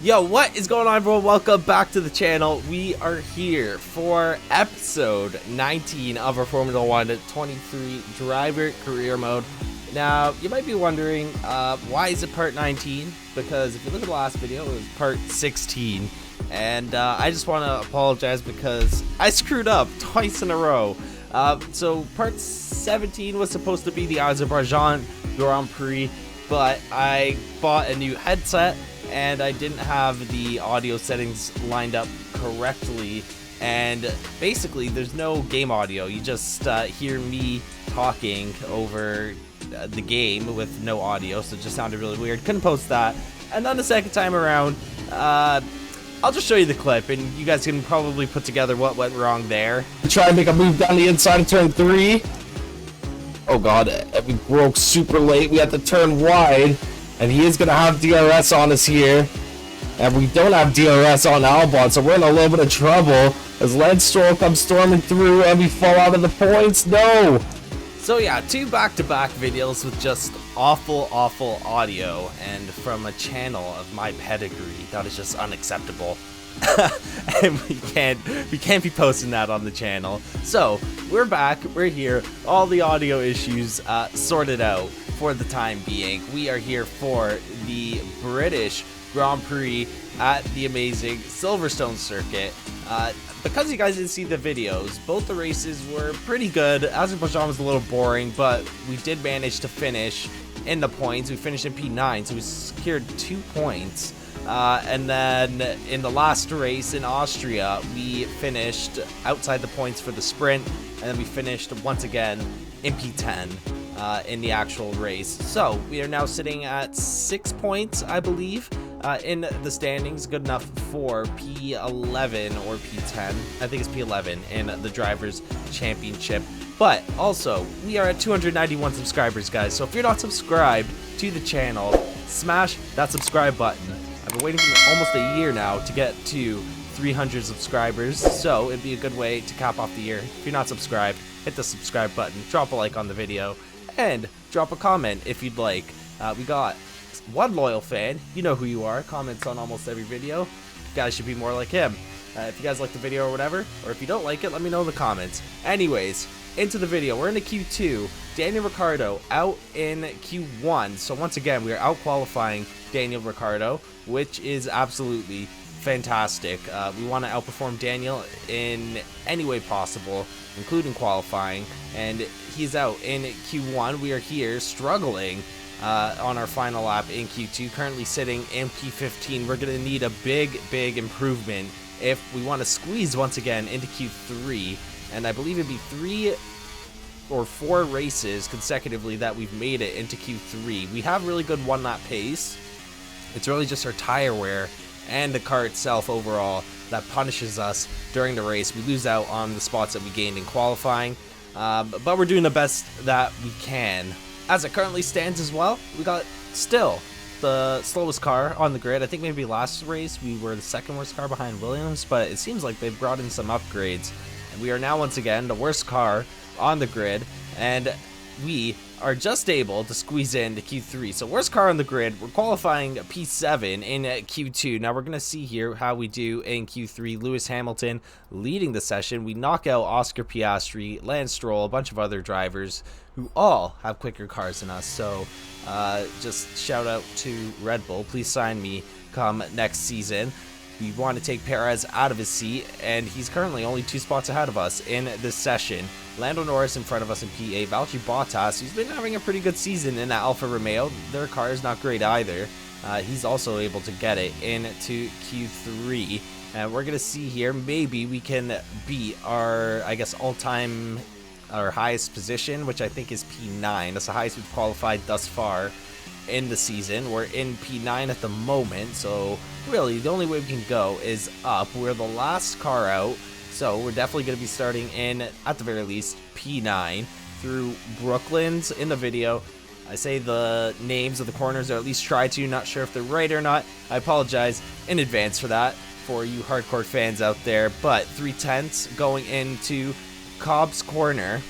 Yo, what is going on, everyone? Welcome back to the channel. We are here for episode 19 of our Formula 1 23 driver career mode. Now, you might be wondering, why is it part 19? Because if you look at the last video, it was part 16. And I just want to apologize because I screwed up twice in a row. So part 17 was supposed to be the Azerbaijan Grand Prix, but I bought a new headset and I didn't have the audio settings lined up correctly, and basically there's no game audio. You just hear me talking over the game with no audio, so it just sounded really weird. Couldn't post that. And then the second time around, I'll just show you the clip and you guys can probably put together what went wrong there. Try and make a move down the inside of turn 3. Oh god, we broke super late. We had to turn wide, and he is going to have DRS on us here. And we don't have DRS on Albon, so we're in a little bit of trouble as Lance Stroll comes storming through and we fall out of the points. No! So yeah, two back-to-back videos with just awful audio, and from a channel of my pedigree, that is just unacceptable. And we can't be posting that on the channel. So we're back, we're here, all the audio issues sorted out for the time being. We are here for the British Grand Prix at the amazing Silverstone circuit. Because you guys didn't see the videos, both the races were pretty good. Azerbaijan was a little boring, but we did manage to finish in the points. We finished in P9, so we secured 2 points. And then in the last race in Austria, we finished outside the points for the sprint, and then we finished once again in P10 in the actual race. So we are now sitting at 6 points, I believe, in the standings, good enough for P11 or P10. I think it's P11 in the Drivers' Championship. But also, we are at 291 subscribers, guys. So if you're not subscribed to the channel, smash that subscribe button. I've been waiting for almost a year now to get to 300 subscribers, so it'd be a good way to cap off the year. If you're not subscribed, hit the subscribe button, drop a like on the video, and drop a comment if you'd like. We got one loyal fan, you know who you are, comments on almost every video. You guys should be more like him. If you guys like the video or whatever, or if you don't like it, let me know in the comments. Anyways, into the video. We're in a Q2. Daniel Ricciardo out in Q1. So once again, we are out qualifying Daniel Ricciardo, which is absolutely fantastic. We want to outperform Daniel in any way possible, including qualifying, and he's out in Q1. We are here struggling on our final lap in Q2, currently sitting in P15. We're going to need a big improvement if we want to squeeze once again into Q3, and I believe it'd be 3 or 4 races consecutively that we've made it into Q3. We have really good one-lap pace. It's really just our tire wear and the car itself overall that punishes us during the race. We lose out on the spots that we gained in qualifying, but we're doing the best that we can. As it currently stands as well, we got still the slowest car on the grid. I think maybe last race we were the second worst car behind Williams, but it seems like they've brought in some upgrades, and we are now once again the worst car on the grid, and we are just able to squeeze into Q3. So worst car on the grid. We're qualifying P7 in Q2. Now we're going to see here how we do in Q3. Lewis Hamilton leading the session. We knock out Oscar Piastri, Lance Stroll, a bunch of other drivers who all have quicker cars than us. So just shout out to Red Bull. Please sign me come next season. We want to take Perez out of his seat, and he's currently only 2 spots ahead of us in this session. Lando Norris in front of us in P8. Valtteri Bottas, who's been having a pretty good season in that Alfa Romeo. Their car is not great either. He's also able to get it into Q3. And we're going to see here, maybe we can beat our, I guess, all-time, our highest position, which I think is P9. That's the highest we've qualified thus far in the season. We're in P9 at the moment, so really the only way we can go is up. We're the last car out, so we're definitely going to be starting in, at the very least, P9 through Brooklands. In the video, I say the names of the corners, or at least try to. Not sure if they're right or not. I apologize in advance for that for you hardcore fans out there. But 3/10 going into Cobb's Corner,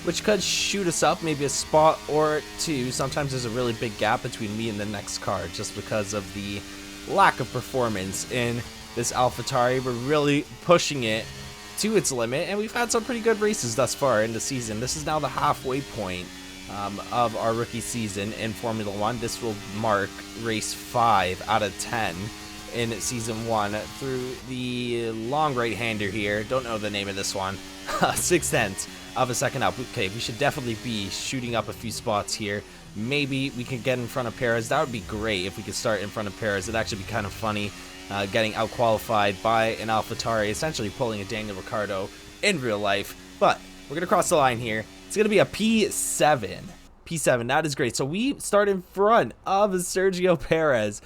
which could shoot us up maybe a spot or two. Sometimes there's a really big gap between me and the next car just because of the lack of performance in this AlphaTauri. We're really pushing it to its limit, and we've had some pretty good races thus far in the season. This is now the halfway point of our rookie season in Formula One. This will mark race 5 out of 10 in season 1 through the long right-hander here. Don't know the name of this one. 6/10 of a second up. Okay, we should definitely be shooting up a few spots here. Maybe we can get in front of Perez. That would be great if we could start in front of Perez. It'd actually be kind of funny getting out-qualified by an AlphaTauri, essentially pulling a Daniel Ricciardo in real life. But we're going to cross the line here. It's going to be a P7. P7, that is great. So we start in front of Sergio Perez.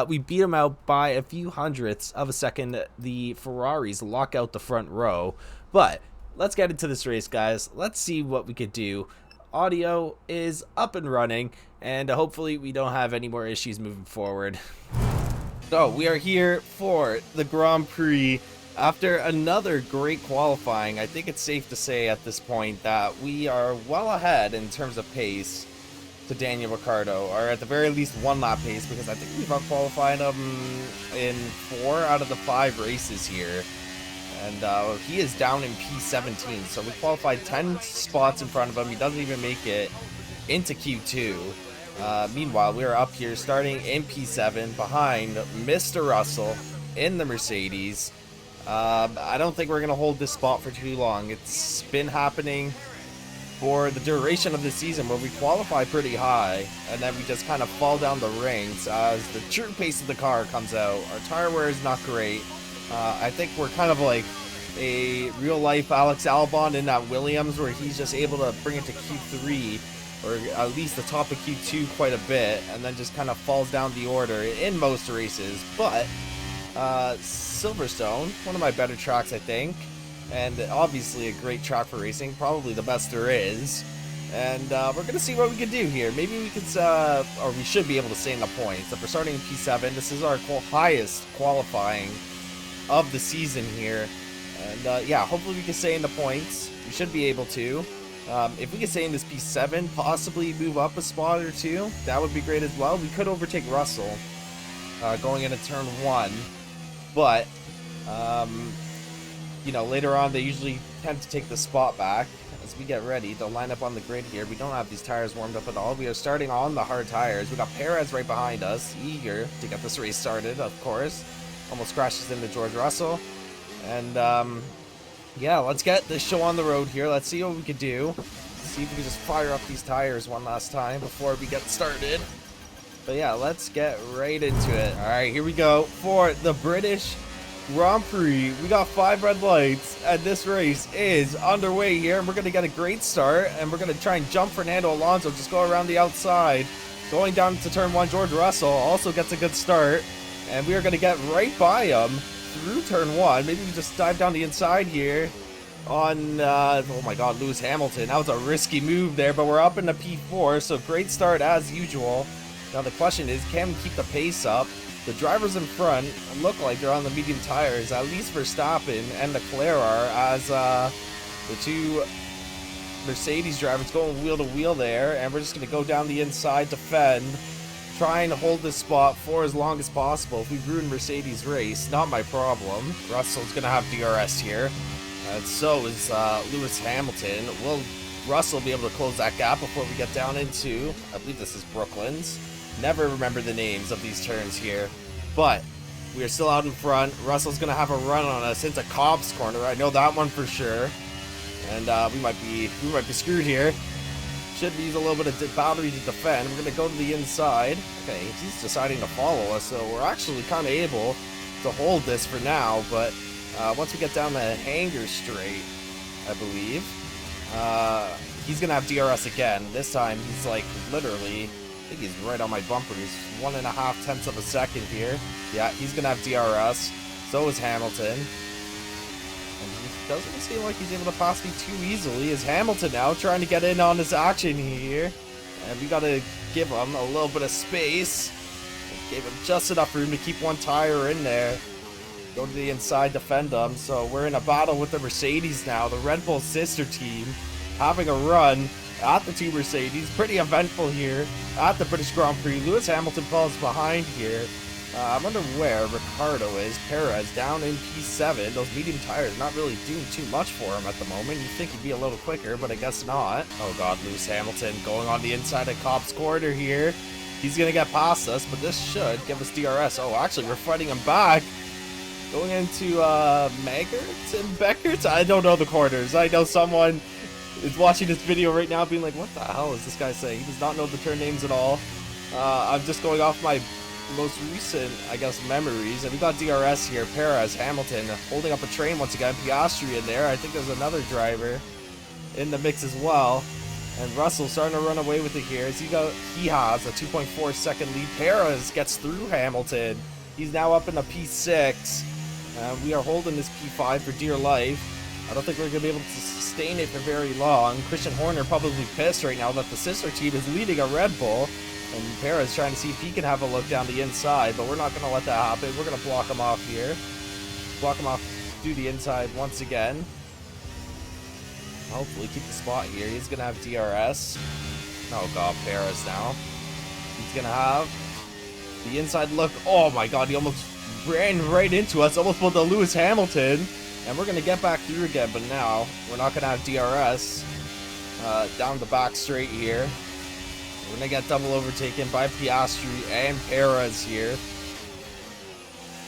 We beat him out by a few hundredths of a second. The Ferraris lock out the front row. But let's get into this race, guys. Let's see what we could do. Audio is up and running, and hopefully we don't have any more issues moving forward. So we are here for the Grand Prix. After another great qualifying, I think it's safe to say at this point that we are well ahead in terms of pace to Daniel Ricciardo, or at the very least 1 lap pace, because I think we've out-qualified him in 4 out of the 5 races here. And he is down in P17, so we qualified 10 spots in front of him. He doesn't even make it into Q2. Meanwhile, we are up here starting in P7 behind Mr. Russell in the Mercedes. I don't think we're going to hold this spot for too long. It's been happening for the duration of the season, where we qualify pretty high and then we just kind of fall down the ranks as the true pace of the car comes out. Our tire wear is not great. I think we're kind of like a real-life Alex Albon in that Williams, where he's just able to bring it to Q3 or at least the top of Q2 quite a bit, and then just kind of falls down the order in most races. But Silverstone, one of my better tracks, I think, and obviously a great track for racing, probably the best there is. And we're gonna see what we can do here. Maybe we could, or we should be able to stay in the points. If we're starting in P7, this is our highest qualifying of the season here. And yeah, hopefully we can stay in the points. We should be able to. If we can stay in this P7, possibly move up a spot or 2, that would be great as well. We could overtake Russell going into turn 1. But, you know, later on they usually tend to take the spot back. As we get ready to line up on the grid here, we don't have these tires warmed up at all. We are starting on the hard tires. We got Perez right behind us, eager to get this race started, of course. Almost crashes into George Russell. And yeah, let's get this show on the road here. Let's see what we can do. See if we can just fire up these tires one last time before we get started. But yeah, let's get right into it. All right, here we go for the British Grand Prix. We got 5 red lights, and this race is underway here. And we're going to get a great start, and we're going to try and jump Fernando Alonso, just go around the outside. Going down to turn 1, George Russell also gets a good start, and we are going to get right by him through turn 1. Maybe we just dive down the inside here on, oh my god, Lewis Hamilton. That was a risky move there, but we're up in the P4, so great start as usual. Now the question is, can we keep the pace up? The drivers in front look like they're on the medium tires, at least Verstappen and Leclerc are, as the 2 Mercedes drivers going wheel to wheel there, and we're just going to go down the inside, defend, trying to hold this spot for as long as possible. If we ruin Mercedes' race, not my problem. Russell's going to have DRS here, and so is Lewis Hamilton. Will Russell be able to close that gap before we get down into, I believe this is Brooklands. Never remember the names of these turns here, but we are still out in front. Russell's going to have a run on us into Cobb's corner. I know that one for sure, and we might be screwed here. Should use a little bit of battery to defend. We're going to go to the inside. Okay, he's deciding to follow us, so we're actually kind of able to hold this for now, but once we get down the Hanger Straight, I believe, he's going to have DRS again. This time, he's like literally, I think he's right on my bumper. He's 1.5 tenths of a second here. Yeah, he's going to have DRS. So is Hamilton. And he doesn't seem like he's able to pass me too easily. Is Hamilton now trying to get in on this action here? And we got to give him a little bit of space. Gave him just enough room to keep one tire in there. Go to the inside, defend them. So we're in a battle with the Mercedes now. The Red Bull sister team having a run at the 2 Mercedes. Pretty eventful here at the British Grand Prix. Lewis Hamilton falls behind here. I wonder where Ricardo is. Perez down in P7. Those medium tires not really doing too much for him at the moment. You'd think he'd be a little quicker, but I guess not. Oh god, Lewis Hamilton going on the inside of Cobb's corner here. He's gonna get past us, but this should give us DRS. Oh, actually, we're fighting him back. Going into Magert and Beckert? I don't know the corners. I know someone is watching this video right now being like, what the hell is this guy saying? He does not know the turn names at all. I'm just going off my most recent, I guess, memories. And we got DRS here. Perez, Hamilton holding up a train once again. Piastri in there. I think there's another driver in the mix as well. And Russell starting to run away with it here. As he has a 2.4 second lead. Perez gets through Hamilton. He's now up in a P6. We are holding this P5 for dear life. I don't think we're going to be able to sustain it for very long. Christian Horner probably pissed right now that the sister team is leading a Red Bull. And Perez trying to see if he can have a look down the inside, but we're not going to let that happen. We're going to block him off here. Block him off through the inside once again. Hopefully keep the spot here. He's going to have DRS. Oh god, Perez now. He's going to have the inside look. Oh my god, he almost ran right into us. Almost pulled the Lewis Hamilton. And we're going to get back through again, but now we're not going to have DRS. Down the back straight here. We're going to get double overtaken by Piastri and Perez here.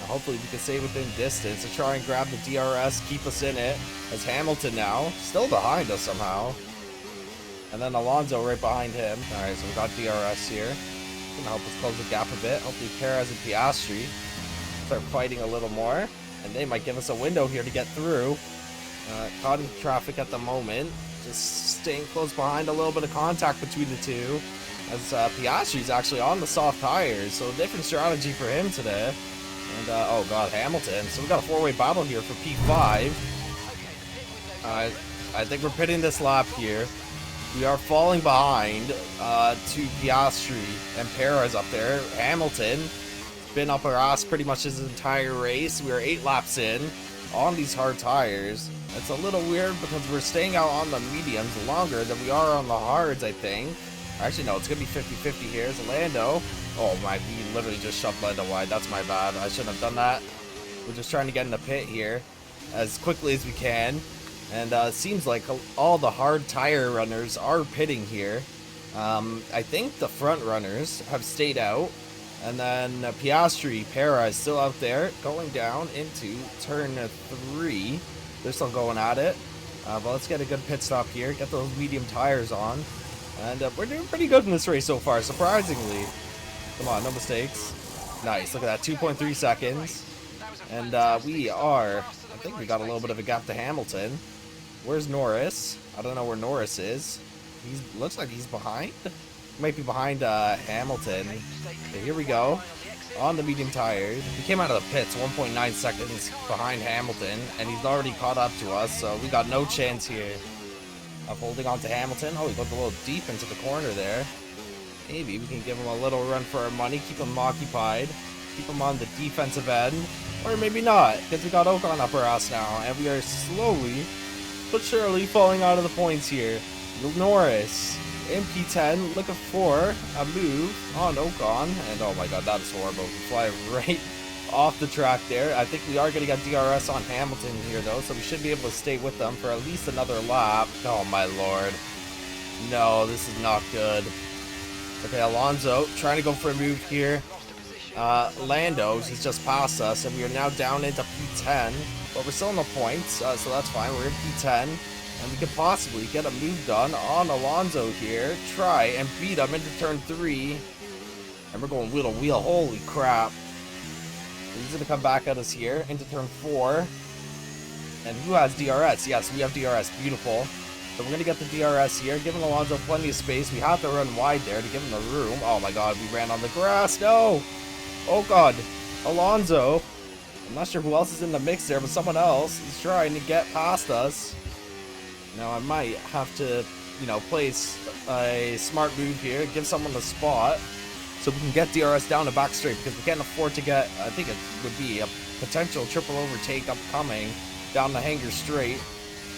Hopefully we can stay within distance to try and grab the DRS, keep us in it. As Hamilton now, still behind us somehow. And then Alonso right behind him. Alright, so we got DRS here. Gonna help us close the gap a bit. Hopefully Perez and Piastri start fighting a little more. And they might give us a window here to get through. Caught in traffic at the moment. Just staying close behind, a little bit of contact between the two. As Piastri's actually on the soft tires, so a different strategy for him today. And, oh god, Hamilton. So we got a four-way battle here for P5. I think we're pitting this lap here. We are falling behind to Piastri and Perez up there. Hamilton been up our ass pretty much his entire race. We are 8 laps in on these hard tires. It's a little weird because we're staying out on the mediums longer than we are on the hards, I think. Actually, no, it's going to be 50-50 here. It's Lando. Oh my, we literally just shoved Lando wide. That's my bad. I shouldn't have done that. We're just trying to get in the pit here as quickly as we can. And it seems like all the hard tire runners are pitting here. I think the front runners have stayed out. And then Piastri, Perez still out there going down into turn 3. They're still going at it. But let's get a good pit stop here. Get those medium tires on. And we're doing pretty good in this race so far, surprisingly. Come on, no mistakes. Nice, look at that, 2.3 seconds. And we are, I think we got a little bit of a gap to Hamilton. Where's Norris? I don't know where Norris is. Looks like he's behind. Might be behind Hamilton. Okay, here we go. On the medium tires. He came out of the pits 1.9 seconds behind Hamilton, and he's already caught up to us, so we got no chance here of holding on to Hamilton. Oh, he goes a little deep into the corner there. Maybe we can give him a little run for our money, keep him occupied, keep him on the defensive end, or maybe not, because we got Ocon up our ass now, and we are slowly but surely falling out of the points here. Norris in P10, looking for a move on Ocon, and oh my god, that is horrible. We fly right off the track there. I think we are going to get DRS on Hamilton here though, so we should be able to stay with them for at least another lap. Oh my lord. No, this is not good. Okay, Alonso trying to go for a move here. Lando's has just passed us, and we are now down into P10, but we're still in the points, so that's fine. We're in P10, and we could possibly get a move done on Alonso here. Try and beat him into turn 3, and we're going wheel to wheel. Holy crap. He's going to come back at us here into turn 4. And who has DRS? Yes, we have DRS. Beautiful. So we're going to get the DRS here, giving Alonso plenty of space. We have to run wide there to give him the room. Oh my god, we ran on the grass. No! Oh god. Alonso. I'm not sure who else is in the mix there, but someone else is trying to get past us. Now I might have to, place a smart move here, give someone the spot, so we can get DRS down the back straight, because we can't afford to get, I think it would be a potential triple overtake upcoming down the hanger straight.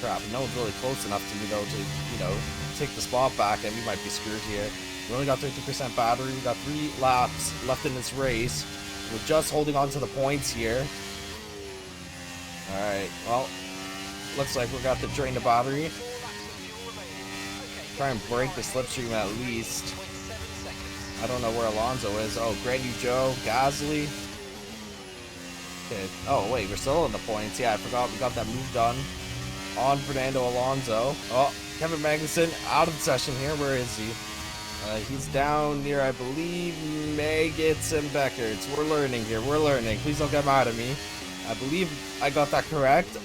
Crap, no one's really close enough to me though to, take the spot back, and we might be screwed here. We only got 30% battery, we got 3 laps left in this race. We're just holding on to the points here. Alright, well, looks like we're got to drain the battery. Try and break the slipstream at least. I don't know where Alonso is. Oh, Grand New Joe, Gasly. Okay. Oh, wait, we're still in the points. Yeah, I forgot we got that move done on Fernando Alonso. Oh, Kevin Magnussen out of the session here. Where is he? He's down near, I believe, Maggots and Beckerts. We're learning here. We're learning. Please don't get mad at me. I believe I got that correct.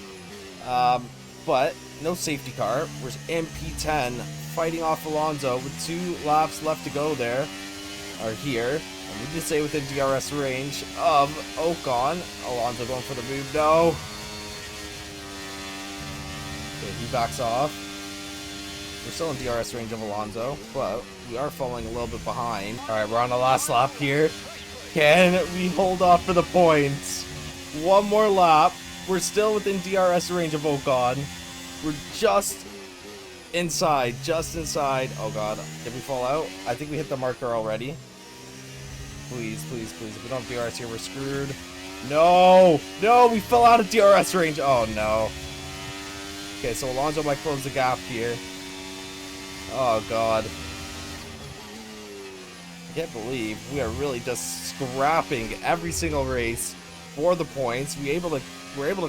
But no safety car. We're in P10 fighting off Alonso with 2 laps left to go there. Are here. And we just say within DRS range of Ocon. Alonso going for the move. No. Okay, he backs off. We're still in DRS range of Alonso, but we are falling a little bit behind. Alright, we're on the last lap here. Can we hold off for the points? One more lap. We're still within DRS range of Ocon. We're just inside, Oh god, did we fall out? I think we hit the marker already. Please, please, please. If we don't have DRS here, we're screwed. No! No, we fell out of DRS range. Oh no. Okay, so Alonso might close the gap here. Oh god. I can't believe we are really just scrapping every single race for the points. We're able to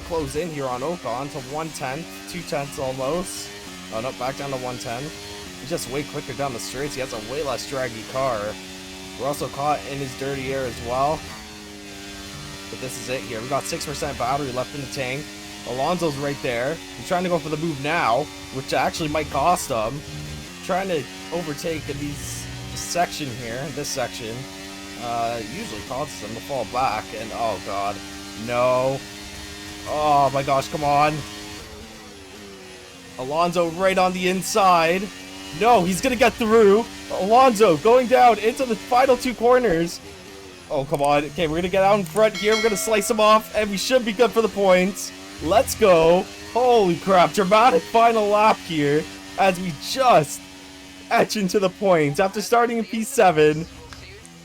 close in here on Ocon to 1/10, 2/10 almost. Oh no, back down to 110. He's just way quicker down the straights. He has a way less draggy car. We're also caught in his dirty air as well. But this is it here. We got 6% battery left in the tank. Alonso's right there. He's trying to go for the move now, which actually might cost him. Trying to overtake in this section here, usually causes him to fall back, and oh god, no. Oh my gosh, come on. Alonso right on the inside. No, he's gonna get through. Alonso going down into the final 2 corners. Oh, come on. Okay, we're gonna get out in front here. We're gonna slice him off, and we should be good for the points. Let's go. Holy crap, dramatic final lap here as we just etch into the points after starting in P7.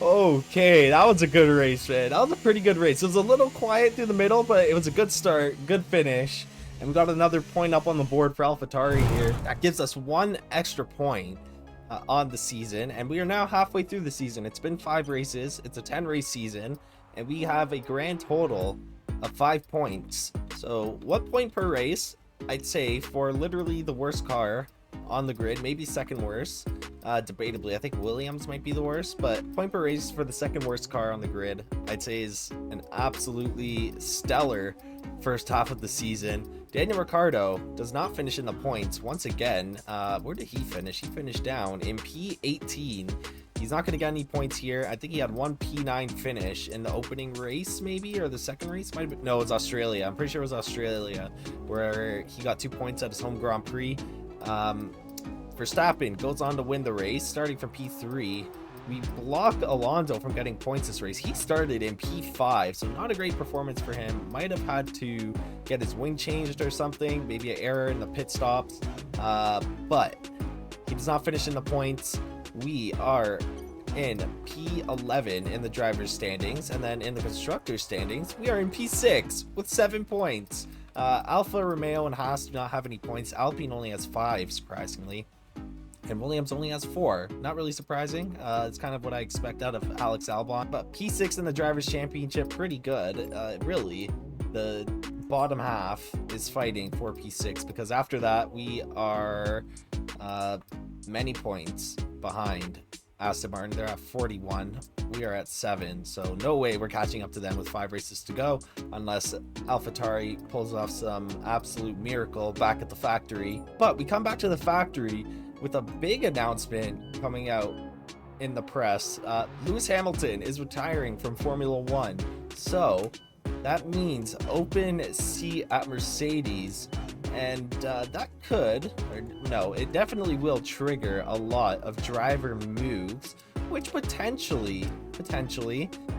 Okay, that was a good race, man. That was a pretty good race. It was a little quiet through the middle, but it was a good start, good finish. And we got another point up on the board for AlphaTauri here. That gives us 1 extra point on the season, and we are now halfway through the season. It's been 5 races. It's a 10-race season, and we have a grand total of 5 points. So 1 point per race, I'd say, for literally the worst car on the grid, maybe second worst. Debatably, I think Williams might be the worst, but point per race for the second worst car on the grid, I'd say, is an absolutely stellar first half of the season. Daniel Ricciardo does not finish in the points once again. Where did he finish? He finished down in P18. He's not going to get any points here. I think he had 1 P9 finish in the opening race, maybe, or the second race. Might have been, no, it's Australia. I'm pretty sure it was Australia, where he got 2 points at his home Grand Prix. Verstappen goes on to win the race, starting from P3. We block Alonso from getting points this race. He started in P5, so not a great performance for him. Might have had to get his wing changed or something, maybe an error in the pit stops. But he does not finish in the points. We are in P11 in the driver's standings, and then in the constructor's standings, we are in P6 with 7 points. Alfa Romeo and Haas do not have any points. Alpine only has 5, surprisingly. And Williams only has 4. Not really surprising. It's kind of what I expect out of Alex Albon. But P6 in the Drivers' Championship, pretty good. Really, the bottom half is fighting for P6, because after that, we are many points behind Aston Martin. They're at 41. We are at 7. So no way we're catching up to them with 5 races to go, unless AlphaTauri pulls off some absolute miracle back at the factory. But we come back to the factory with a big announcement coming out in the press. Lewis Hamilton is retiring from Formula 1. So that means open seat at Mercedes. And that could, or no, it definitely will trigger a lot of driver moves, which potentially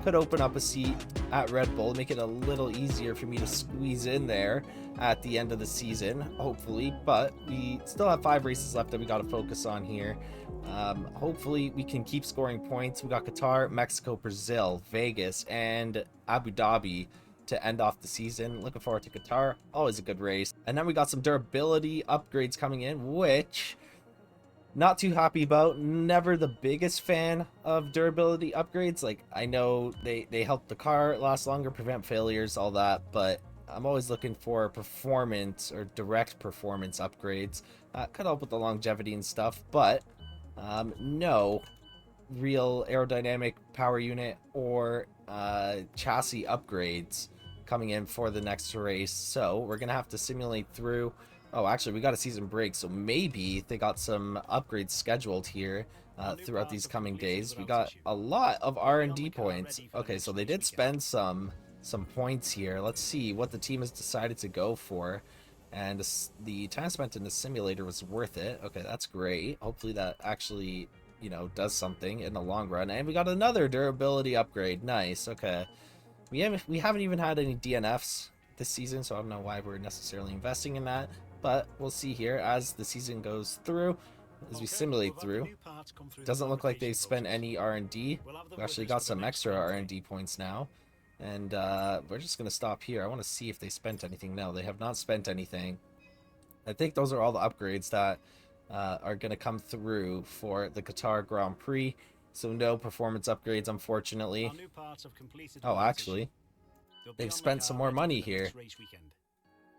could open up a seat at Red Bull, make it a little easier for me to squeeze in there at the end of the season, hopefully. But we still have 5 races left that we got to focus on here. Hopefully we can keep scoring points. We got Qatar, Mexico, Brazil, Vegas, and Abu Dhabi to end off the season. Looking forward to Qatar. Always a good race. And then we got some durability upgrades coming in, which not too happy about. Never the biggest fan of durability upgrades. Like, I know they help the car last longer, prevent failures, all that, but I'm always looking for performance or direct performance upgrades. Could help with the longevity and stuff, but no real aerodynamic power unit or chassis upgrades coming in for the next race. So we're gonna have to simulate through. Oh, actually, we got a season break, so maybe they got some upgrades scheduled here throughout these coming days. We got a lot of R&D points. Okay, so they did spend some points here. Let's see what the team has decided to go for. And the time spent in the simulator was worth it. Okay, that's great. Hopefully that actually, you know, does something in the long run. And we got another durability upgrade. Nice. Okay. We haven't even had any DNFs this season, so I don't know why we're necessarily investing in that. But we'll see here as the season goes through, as we simulate through. Doesn't look like they've spent any R&D. We actually got some extra R&D points now. And we're just going to stop here. I want to see if they spent anything. No, they have not spent anything. I think those are all the upgrades that are going to come through for the Qatar Grand Prix. So no performance upgrades, unfortunately. Oh, actually, they've spent some more money here.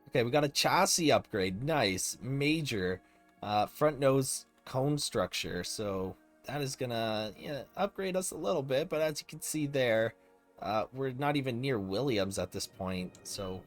Okay, we got a chassis upgrade. Nice. Major front nose cone structure. So that is going to upgrade us a little bit. But as you can see there, we're not even near Williams at this point. So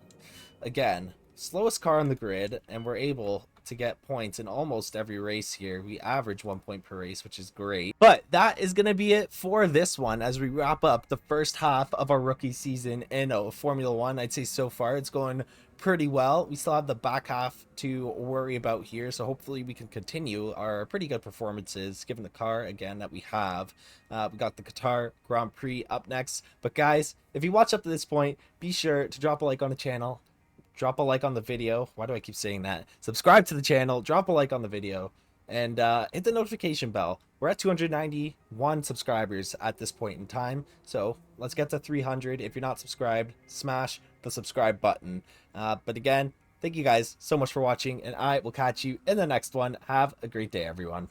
again, slowest car on the grid, and we're able to get points in almost every race here. We average 1 point per race, which is great. But that is going to be it for this one as we wrap up the first half of our rookie season in Formula One. I'd say so far it's going pretty well. We still have the back half to worry about here, so hopefully we can continue our pretty good performances given the car again that we have. We got the Qatar Grand Prix up next. But guys, if you watch up to this point, be sure to drop a like on the channel. Drop a like on the video. Why do I keep saying that? Subscribe to the channel, drop a like on the video, and hit the notification bell. We're at 291 subscribers at this point in time, so let's get to 300. If you're not subscribed, smash the subscribe button. But again, thank you guys so much for watching, and I will catch you in the next one. Have a great day, everyone.